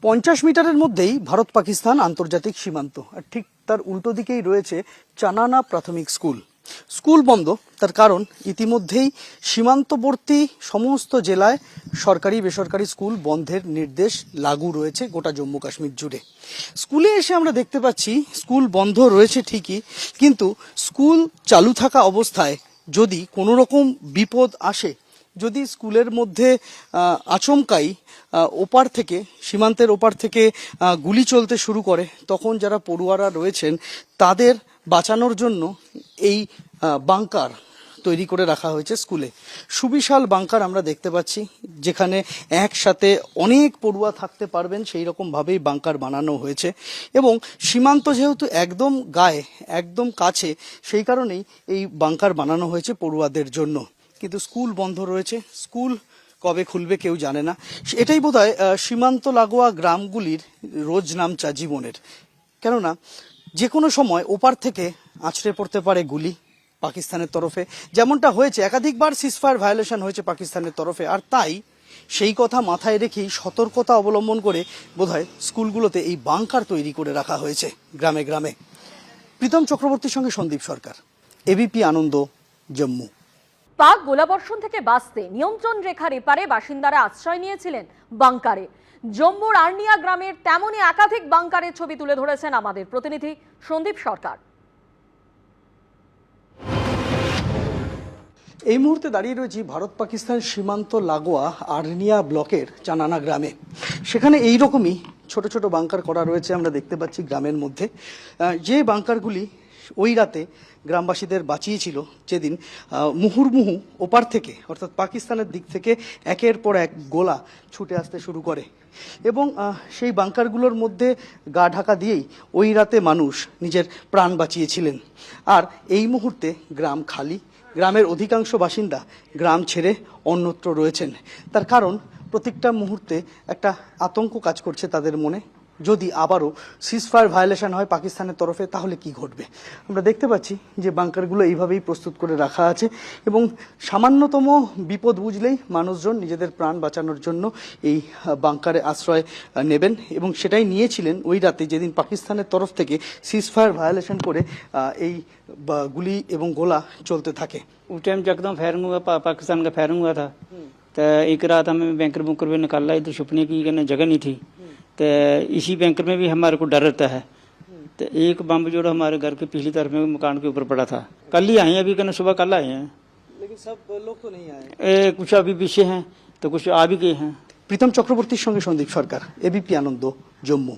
50 মিটারের মধ্যেই ভারত পাকিস্তান আন্তর্জাতিক সীমান্ত, আর ঠিক তার উল্টো দিকেই রয়েছে চানানা প্রাথমিক স্কুল। স্কুল বন্ধ, তার কারণ ইতিমধ্যেই সীমান্তবর্তী সমস্ত জেলায় সরকারি বেসরকারি স্কুল বন্ধের নির্দেশ লাগু রয়েছে গোটা জম্মু কাশ্মীর জুড়ে। স্কুলে এসে আমরা দেখতে পাচ্ছি স্কুল বন্ধ রয়েছে ঠিকই, কিন্তু স্কুল চালু থাকা অবস্থায় যদি কোনো রকম বিপদ আসে, যদি স্কুলের মধ্যে আচমকাই ওপার থেকে সীমান্তের ওপার থেকে গুলি চলতে শুরু করে, তখন যারা পড়ুয়ারা রয়েছেন তাদের বাঁচানোর জন্য এই বাংকার তৈরি করে রাখা হয়েছে স্কুলে। সুবিশাল বাংকার আমরা দেখতে পাচ্ছি, যেখানে একসাথে অনেক পড়ুয়া থাকতে পারবেন সেই রকমভাবেই বাংকার বানানো হয়েছে। এবং সীমান্ত যেহেতু একদম গায়ে, একদম কাছে, সেই কারণেই এই বাংকার বানানো হয়েছে পড়ুয়াদের জন্য। কিন্তু স্কুল বন্ধ রয়েছে, স্কুল কবে খুলবে কেউ জানে না। এটাই বোধহয় সীমান্ত লাগোয়া গ্রামগুলির রোজ নামচা জীবনের। কেননা যে কোনো সময় ওপার থেকে আছড়ে পড়তে পারে গুলি পাকিস্তানের তরফে, যেমনটা হয়েছে একাধিকবার সিজফায়ার ভায়োলেশন হয়েছে পাকিস্তানের তরফে। আর তাই সেই কথা মাথায় রেখেই সতর্কতা অবলম্বন করে বোধহয় স্কুলগুলোতে এই বাংকার তৈরি করে রাখা হয়েছে গ্রামে গ্রামে। প্রীতম চক্রবর্তীর সঙ্গে সন্দীপ সরকার, এবিপি আনন্দ, জম্মু। পাক গোলাবর্ষণ থেকে বাঁচতে নিয়ন্ত্রণ রেখার এপারে বাসিন্দারা আশ্রয় নিয়েছিলেন বাংকারে। জম্মুর আর্নিয়া গ্রামের তেমনই একাধিক বাংকারের ছবি তুলে ধরেছেন আমাদের প্রতিনিধি সন্দীপ সরকার। এই মুহূর্তে দাঁড়িয়ে রয়েছি ভারত পাকিস্তান সীমান্ত লাগোয়া আর্নিয়া ব্লকের চানানা গ্রামে। সেখানে এই রকমই ছোট ছোট বাংকার করা রয়েছে আমরা দেখতে পাচ্ছি গ্রামের মধ্যে। যে বাংকারগুলি ওই রাতে গ্রামবাসীদের বাঁচিয়েছিল, যেদিন মুহুর্মুহু ওপার থেকে অর্থাৎ পাকিস্তানের দিক থেকে একের পর এক গোলা ছুটে আসতে শুরু করে। এবং সেই বাংকারগুলোর মধ্যে গা ঢাকা দিয়েই ওই রাতে মানুষ নিজের প্রাণ বাঁচিয়েছিলেন। আর এই মুহূর্তে গ্রাম খালি, গ্রামের অধিকাংশ বাসিন্দা গ্রাম ছেড়ে অন্যত্র রয়েছেন। তার কারণ প্রত্যেকটা মুহূর্তে একটা আতঙ্ক কাজ করছে তাদের মনে। যদি আবারও সিজফায়ার ভায়োলেশন হয় পাকিস্তানের তরফে, তাহলে কি ঘটবে? আমরা দেখতে পাচ্ছি যে বাংকারগুলো এইভাবেই প্রস্তুত করে রাখা আছে এবং সামান্যতম বিপদ বুঝলেই মানুষজন নিজেদের প্রাণ বাঁচানোর জন্য এই বাংকারে আশ্রয় নেবেন। এবং সেটাই নিয়েছিলেন ওই রাতে, যেদিন পাকিস্তানের তরফ থেকে সিজফায়ার ভায়োলেশন করে এই গুলি এবং গোলা চলতে থাকে। उस टाइम एकदम फायरिंग हुआ, पाकिस्तान का फायरिंग हुआ था। तो एक रात हमें बैंकर बुंकर में निकाला, इधर छुपने की जगह नहीं थी। तो इसी बैंकर में भी हमारे को डर रहता है। तो एक बम जो हमारे घर के पिछली तरफ में मकान के ऊपर पड़ा था। कल ही आए हैं, अभी कहना सुबह कल आए हैं, लेकिन सब लोग तो नहीं आए। कुछ अभी पीछे हैं तो कुछ आ भी गए हैं। প্রীতম চক্রবর্তীর সঙ্গে সন্দীপ সরকার, এবিপি আনন্দ, জম্মু।